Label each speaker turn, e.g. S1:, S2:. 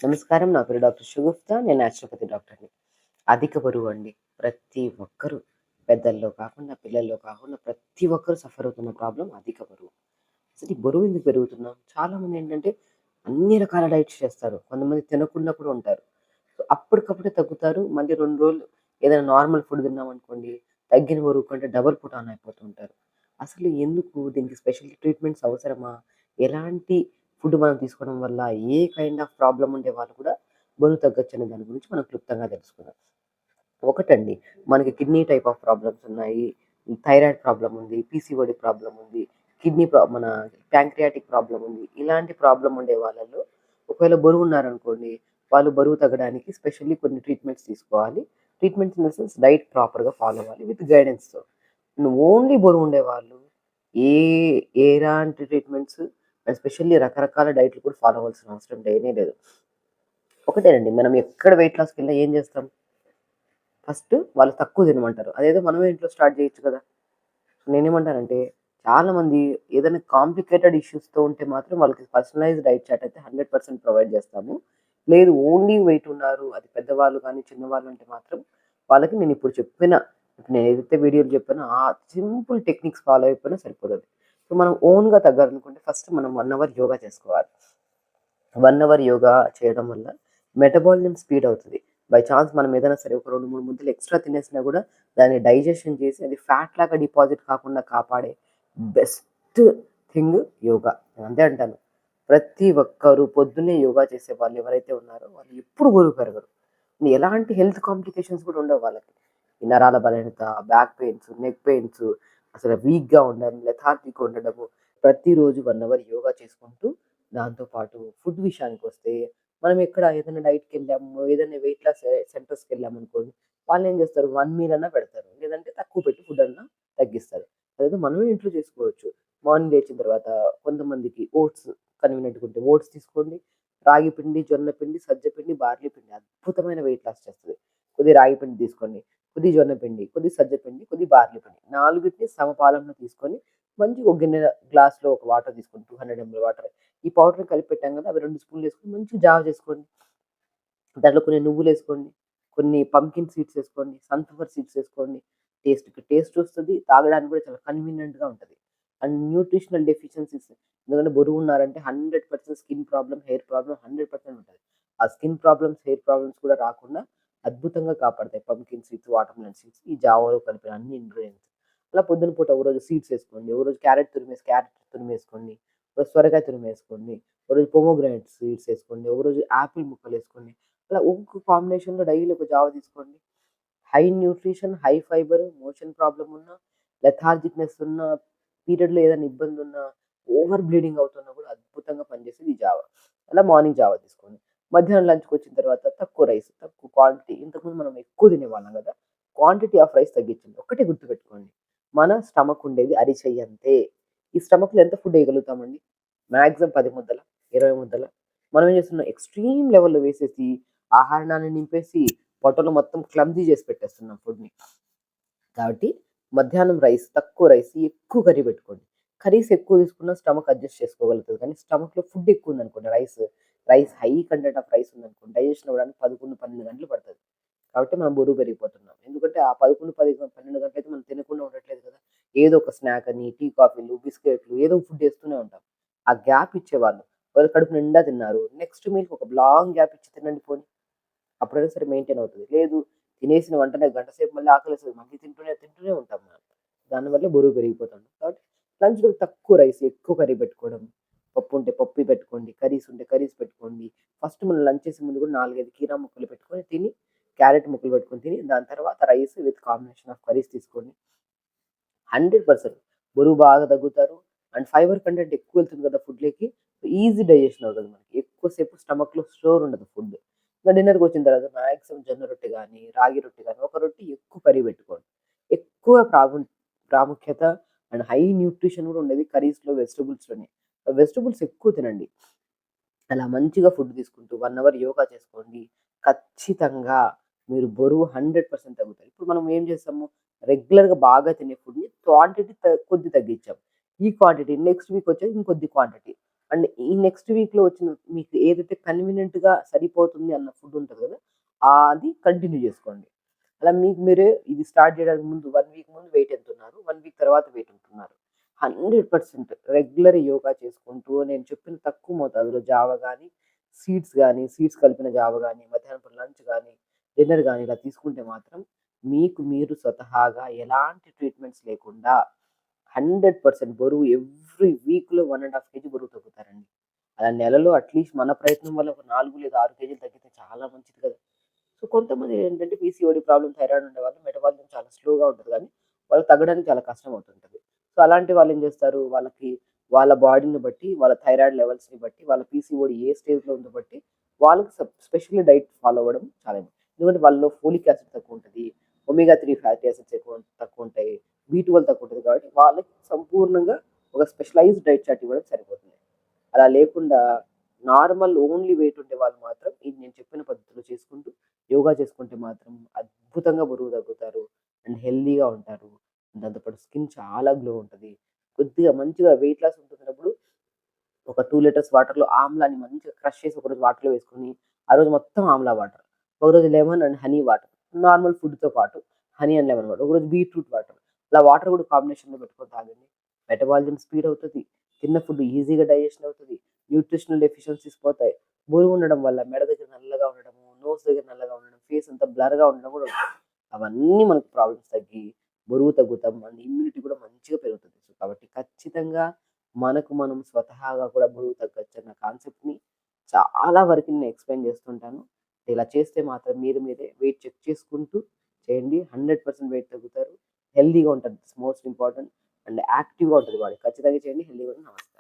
S1: నమస్కారం. నా పేరు డాక్టర్ షగుఫ్తా. నేను న్యాచురోపతి డాక్టర్‌ని. అధిక బరువు అండి. ప్రతి ఒక్కరు పెద్దల్లో కాకుండా, పిల్లల్లో కాకుండా ప్రతి ఒక్కరు సఫర్ అవుతున్న ప్రాబ్లమ్ అధిక బరువు. అసలు ఈ బరువు ఎందుకు పెరుగుతున్నాం? చాలామంది ఏంటంటే అన్ని రకాల డైట్స్ చేస్తారు. కొంతమంది తినకుండా కూడా ఉంటారు. సో, అప్పటికప్పుడే తగ్గుతారు. మళ్ళీ 2 రోజులు ఏదైనా నార్మల్ ఫుడ్ తిన్నామనుకోండి, తగ్గిన బరువు కంటే డబుల్ పుటాన్ అయిపోతూ ఉంటారు. అసలు ఎందుకు? దీనికి స్పెషల్ ట్రీట్మెంట్స్ అవసరమా? ఎలాంటి ఫుడ్ మనం తీసుకోవడం వల్ల ఏ కైండ్ ఆఫ్ ప్రాబ్లమ్ ఉండే వాళ్ళు కూడా బరువు తగ్గొచ్చనే దాని గురించి మనం క్లుప్తంగా తెలుసుకుందాం. ఒకటండి, మనకి కిడ్నీ టైప్ ఆఫ్ ప్రాబ్లమ్స్ ఉన్నాయి. థైరాయిడ్ ప్రాబ్లమ్ ఉంది. పీసీఓడి ప్రాబ్లమ్ ఉంది. మన ప్యాంక్రియాటిక్ ప్రాబ్లమ్ ఉంది. ఇలాంటి ప్రాబ్లమ్ ఉండే వాళ్ళలో ఒకవేళ బరువున్నారనుకోండి, వాళ్ళు బరువు తగ్గడానికి స్పెషల్లీ కొన్ని ట్రీట్మెంట్స్ తీసుకోవాలి. Treatments in the sense diet ప్రాపర్‌గా ఫాలో అవ్వాలి విత్ గైడెన్స్‌తో. ఓన్లీ బరువుండేవాళ్ళు ఏ ఎలాంటి ట్రీట్మెంట్స్ అండ్ స్పెషల్లీ రకరకాల డైట్‌లు కూడా ఫాలో అవ్వాల్సిన అవసరం లేనే లేదు. ఒకటేనండి, మనం ఎక్కడ వెయిట్ లాస్‌కెళ్ళినా ఏం చేస్తాం? ఫస్ట్ వాళ్ళు తక్కువ తినమంటారు. అదేదో మనమే ఇంట్లో స్టార్ట్ చేయొచ్చు కదా! నేనేమంటానంటే, చాలామంది ఏదైనా కాంప్లికేటెడ్ ఇష్యూస్‌తో ఉంటే మాత్రం వాళ్ళకి పర్సనలైజ్డ్ డైట్ చార్ట్ అయితే 100% ప్రొవైడ్ చేస్తాము. లేదు, ఓన్లీ వెయిట్ ఉన్నారు, అది పెద్దవాళ్ళు కానీ, చిన్నవాళ్ళు అంటే మాత్రం వాళ్ళకి నేనిప్పుడు చెప్పిన, ఇప్పుడు నేను ఏదైతే వీడియోలు చెప్పానో ఆ సింపుల్ టెక్నిక్స్ ఫాలో అయిపోయినా సరిపోతది. సో, మనం ఓన్‌గా తగ్గాలనుకుంటే ఫస్ట్ మనం 1 అవర్ యోగా చేసుకోవాలి. 1 అవర్ యోగా చేయడం వల్ల మెటబాలిజం స్పీడ్ అవుతది. బై ఛాన్స్ మనం ఏదైనా సరే ఒక 2, 3 ముద్దలు ఎక్స్‌ట్రా తినేసినా గూడా దాన్ని డైజెషన్ చేసి అది ఫ్యాట్ లాగా డిపాజిట్ కాకుండా కాపాడే బెస్ట్ థింగ్ యోగా. నేను అంతే అంటాను. ప్రతి ఒక్కరు పొద్దున్నే యోగా చేసే వాళ్ళు ఎవరైతే ఉన్నారో వాళ్ళు ఎప్పుడు బరువు పెరగరు. ఎలాంటి హెల్త్ కాంప్లికేషన్స్ కూడా ఉండవు వాళ్ళకి. ఈ నరాల బలహీనత, బ్యాక్ పెయిన్స్, నెక్ పెయిన్స్, అసలు వీక్‌గా ఉండడం, లెథార్జిక్‌గా ఉండడము. ప్రతిరోజు 1 అవర్ యోగా చేసుకుంటూ, దాంతో పాటు ఫుడ్ విషయానికొస్తే మనం ఎక్కడ ఏదైనా డైట్‌కెళ్ళాము, ఏదైనా వెయిట్ లాస్ సెంటర్స్‌కెళ్ళామనుకోండి, వాళ్ళేం చేస్తారు, 1 మీల్ అన్నా పెడతారు. లేదంటే తక్కువ పెట్టి ఫుడ్ అన్నా తగ్గిస్తారు. అదేదో మనమే ఇంట్లో చేసుకోవచ్చు. మార్నింగ్ లేచిన తర్వాత కొంతమందికి ఓట్స్ కన్వీనియంట్‌గా ఉంటే ఓట్స్ తీసుకోండి. రాగి పిండి, జొన్న పిండి, సజ్జ పిండి, బార్లీ పిండి అద్భుతమైన వెయిట్ లాస్ చేస్తది. కొద్దిగా రాగి పిండి తీసుకోండి, కొద్దిగా జొన్న పిండి, కొద్దిగా సజ్జ పిండి, కొద్దిగా బార్లీ పిండి. 4టిని సమపాలంలో తీసుకొని మంచిగా ఒక గిన్నె గ్లాస్‌లో ఒక వాటర్ తీసుకోండి. 200 ఎంఎల్ వాటర్. ఈ పౌడర్‌ని కలిపి పెట్టాం కదా! అవి 2 స్పూన్‌లు ఏసుకొని మంచిగా జావ చేసుకోండి. దాంట్లో కొన్ని నువ్వులేసుకోండి, కొన్ని పంకిన్ సీడ్స్ ఏసుకోండి, సన్‌ఫ్లవర్ సీడ్స్ ఏసుకోండి. టేస్ట్‌కి టేస్ట్ వస్తది. తాగడానికి కూడా చాలా కన్వీనియంట్‌గా ఉంటది. అండ్ న్యూట్రిషనల్ డెఫిషియన్సీస్, ఎందుకంటే బరువున్నారంటే 100% స్కిన్ ప్రాబ్లమ్, హెయిర్ ప్రాబ్లమ్ 100% ఉంటది. ఆ స్కిన్ ప్రాబ్లమ్స్, హెయిర్ ప్రాబ్లమ్స్ కూడా రాకుండా అద్భుతంగా కాపాడతాయి పంకిన్ సీడ్స్, వాటర్‌మెలన్ సీడ్స్. ఈ జావాలో కలిపిన అన్ని ఇంగ్రీడియెంట్స్. అలా పొద్దున పూట ఒకరోజు సీడ్స్ ఏసుకోండి, ఒకరోజు క్యారెట్ తురిమేసుకోండి, ఒకరోజు సొరకాయ తురిమేసుకోండి, ఒకరోజు పొమోగ్రానేట్ సీడ్స్ ఏసుకోండి, ఒకరోజు యాపిల్ ముక్కలేసుకోండి. అలా ఒక్కొక్క కాంబినేషన్‌లో డైలీ ఒక జావ తీసుకోండి. High nutrition, high fibre, motion problem ఉన్నా, లెథార్జిక్‌నెస్ ఉన్నా, పీరియడ్‌లో ఏదైనా ఇబ్బందున్నా, ఓవర్ బ్లీడింగ్ అవుతున్నా కూడా అద్భుతంగా పనిచేసేది ఈ జావ. అలా మార్నింగ్ జావ తీసుకోండి. మధ్యాహ్నం లంచ్‌కొచ్చిన తర్వాత తక్కువ రైస్, తక్కువ క్వాంటిటీ. ఇంతకుముందు మనం ఎక్కువ తినేవాళ్ళం గదా! క్వాంటిటీ ఆఫ్ రైస్ తగ్గించండి. ఒక్కటే గుర్తుపెట్టుకోండి, మన స్టమక్ ఉండేది అరిచెయ్యంతే. ఈ స్టమక్‌లో ఎంత ఫుడ్ ఎయగలుగుతామండి? మాక్సిమం 10 ముద్దల? 20 ముద్దల? మనం ఏం చేస్తున్నాం, ఎక్స్‌ట్రీమ్ లెవెల్‌లో వేసేసి ఆహారాన్ని నింపేసి పొట్టలో మొత్తం క్లమ్జీ చేసి పెట్టేస్తున్నాం ఫుడ్‌ని. కాబట్టి మధ్యాహ్నం రైస్, తక్కువ రైస్, ఎక్కువ కర్రీ పెట్టుకోండి. కర్రీస్ ఎక్కువ తీసుకున్న స్టమక్ అడ్జస్ట్ చేసుకోగలుగుతది. కానీ స్టమక్‌లో ఫుడ్ ఎక్కువ ఉందనుకోండి, rice high content of rice ఉందనుకోండి, డైజెషన్ అవ్వడానికి 11, 12 గంటలు పడతది. కాబట్టి మనం బరువు పెరిగిపోతున్నాం. ఎందుకంటే ఆ 11, 12 గంటలయితే మనం తినకుండా ఉండట్లేదు కదా! ఏదో ఒక స్నాక్ అని, టీ, కాఫీలు, బిస్కెట్‌లు ఏదో ఒక ఫుడ్ ఏస్తూనే ఉంటాం. ఆ గ్యాప్ ఇచ్చేవాళ్ళు. వాళ్ళు కడుపు నిండా తిన్నారు. నెక్స్ట్ మీల్‌కి ఒక లాంగ్ గ్యాప్ ఇచ్చి తినండి పోనీ. అప్పుడైనా సరే మెయింటైన్ అవుతది. లేదు, తినేసిన వెంటనే గంట సేపు మళ్ళీ ఆకలేస్తది. మళ్ళీ తింటూనే ఉంటాం మనం. దానివల్ల బరువు పెరిగిపోతాం. కాబట్టి లంచ్‌లో తక్కువ రైస్, ఎక్కువ కర్రీ పెట్టుకోవడం. పప్పు ఉంటే పప్పు పెట్టుకోండి. కర్రీస్ ఉంటే కర్రీస్ పెట్టుకోండి. ఫస్ట్ మనం లంచ్ చేసే ముందు కూడా 4, 5 కీరా ముక్కలు పెట్టుకొని తిని, క్యారెట్ ముక్కలు పెట్టుకొని తిని, దాని తర్వాత rice with combination of curries తీసుకోండి. 100% బరువు బాగా తగ్గుతారు. అండ్ ఫైబర్ కంటెంట్ ఎక్కువ వెళ్తుంది కదా ఫుడ్‌లోకి. ఈజీ డైజెషన్ అవుతది మనకి. ఎక్కువ సేపు స్టమక్‌లో స్టోర్ ఉండదు ఫుడ్. ఇంక డిన్నర్‌కొచ్చిన తర్వాత మాక్సిమం జొన్న రొట్టె గాని, రాగి రొట్టె గాని, ఒక రొట్టె ఎక్కువ కర్రీ పెట్టుకోండి. ఎక్కువ ప్రాముఖ్యత అండ్ హై న్యూట్రిషన్ కూడా ఉండేది కర్రీస్‌లో, వెజిటబుల్స్‌లోనే. వెజిటబుల్స్ ఎక్కువ తినండి. అలా మంచిగా ఫుడ్ తీసుకుంటూ 1 అవర్ యోగా చేసుకోండి. ఖచ్చితంగా మీరు బరువు 100% తగ్గుతారు. ఇప్పుడు మనం ఏం చేస్తాము, రెగ్యులర్‌గా బాగా తినే ఫుడ్‌ని క్వాంటిటీ కొద్ది తగ్గించాం. ఈ క్వాంటిటీ నెక్స్ట్ వీక్ వచ్చేది ఇంకొద్ది క్వాంటిటీ. అండ్ ఈ నెక్స్ట్ వీక్‌లో వచ్చిన మీకు ఏదైతే కన్వీనియంట్‌గా సరిపోతుంది అన్న ఫుడ్ ఉంటది కదా! అది కంటిన్యూ చేసుకోండి. అలా మీకు మీరే ఇది స్టార్ట్ చేయడానికి ముందు 1 వీక్ ముందు వెయిట్ ఎంతున్నారు? 1 వీక్ తర్వాత వెయిట్ ఎంతున్నారు? 100% రెగ్యులర్ యోగా చేసుకుంటూ నేను చెప్పిన తక్కువ మోతాదులో జావ గాని, సీడ్స్ కలిపిన జావ గాని, మధ్యాహ్నం పూట లంచ్ గాని, డిన్నర్ గాని ఇలా తీసుకుంటే మాత్రం మీకు మీరు స్వతహాగా ఎలాంటి ట్రీట్మెంట్స్ లేకుండా 100% బరువు ఎవ్రీ వీక్‌లో 1½ కేజీ బరువు తగ్గుతారండి. అలా నెలలో అట్‌లీస్ట్ మన ప్రయత్నం వల్ల ఒక 4 లేదా 6 కేజీలు తగ్గితే చాలా మంచిది కదా! సో, కొంతమంది ఏంటంటే పీసీఓడీ ప్రాబ్లమ్, థైరాయిడ్ ఉండేవాళ్ళు మెటబాలిజం చాలా స్లోగా ఉంటది గానీ, వాళ్ళకి తగ్గడానికి చాలా కష్టం అవుతుంటది. సో, అలాంటి వాళ్ళేం జేస్తారు, వాళ్ళకి వాళ్ళ బాడీని బట్టి, వాళ్ళ థైరాయిడ్ లెవెల్స్‌ని బట్టి, వాళ్ళ పీసీఓడీ ఏ స్టేజ్‌లో ఉందో బట్టి, వాళ్ళకి స్పెషల్లీ డైట్ ఫాలో అవ్వడం చాలా ఎందుకంటే వాళ్ళలో ఫోలిక్ యాసిడ్ తక్కువుంటది. ఒమేగా 3 ఫ్యాటీ యాసిడ్స్ తక్కువుంటాయి. బి12 తక్కువుంటది కాబట్టి, వాళ్ళకి సంపూర్ణంగా ఒక స్పెషలైజ్డ్ డైట్ చార్ట్ ఇవ్వడం సరిపోతుంది. అలా లేకుండా నార్మల్ ఓన్లీ వెయిట్ ఉండే వాళ్ళు మాత్రం ఇది నేను చెప్పిన పద్ధతిలో చేసుకుంటూ యోగా చేసుకుంటే మాత్రం అద్భుతంగా బరువు తగ్గుతారు. అండ్ హెల్తీగా ఉంటారు. దాంతో పాటు స్కిన్ చాలా గ్లో ఉంటది. కొద్దిగా మంచిగా వెయిట్ లాస్ ఉంటున్నప్పుడు ఒక 2 లీటర్స్ వాటర్‌లో ఆమ్లాని మంచిగా క్రష్ చేసి ఒకరోజు వాటర్‌లో వేసుకొని, ఆ రోజు మొత్తం ఆమ్లా వాటర్. ఒకరోజు lemon and honey water. Normal ఫుడ్‌తో పాటు హనీ అండ్ లెమన్ వాటర్. ఒకరోజు బీట్రూట్ వాటర్. అలా వాటర్ కూడా కాంబినేషన్‌లో పెట్టుకొని తాగండి. మెటబాలిజం స్పీడ్ అవుతది. తిన్న ఫుడ్ ఈజీగా డైజెషన్ అవుతది. న్యూట్రిషనల్ డెఫిషియన్సీస్ పోతాయి. బరువు ఉండడం వల్ల మెడ దగ్గర నల్లగా ఉండడము, నోస్ దగ్గర నల్లగా ఉండడం, ఫేస్ అంతా బ్లర్‌గా ఉండడం కూడా ఉంటది. అవన్నీ మనకు ప్రాబ్లమ్స్ తగ్గి బరువు తగ్గుతాం. అండ్ ఇమ్యూనిటీ కూడా మంచిగా పెరుగుతది. సో, కాబట్టి ఖచ్చితంగా మనకు మనం స్వతహాగా కూడా బరువు తగ్గొచ్చన్న కాన్సెప్ట్‌ని చాలా వరకు నేను ఎక్స్‌ప్లెయిన్ చేస్తుంటాను. ఇలా చేస్తే మాత్రం మీరే వెయిట్ చెక్ చేసుకుంటూ చేయండి. 100% వెయిట్ తగ్గుతారు. హెల్తీగా ఉంటారు. It's most important. అండ్ యాక్టివ్‌గా ఉంటది బాడీ. ఖచ్చితంగా చేయండి. హెల్తీగా ఉండండి. నమస్తే.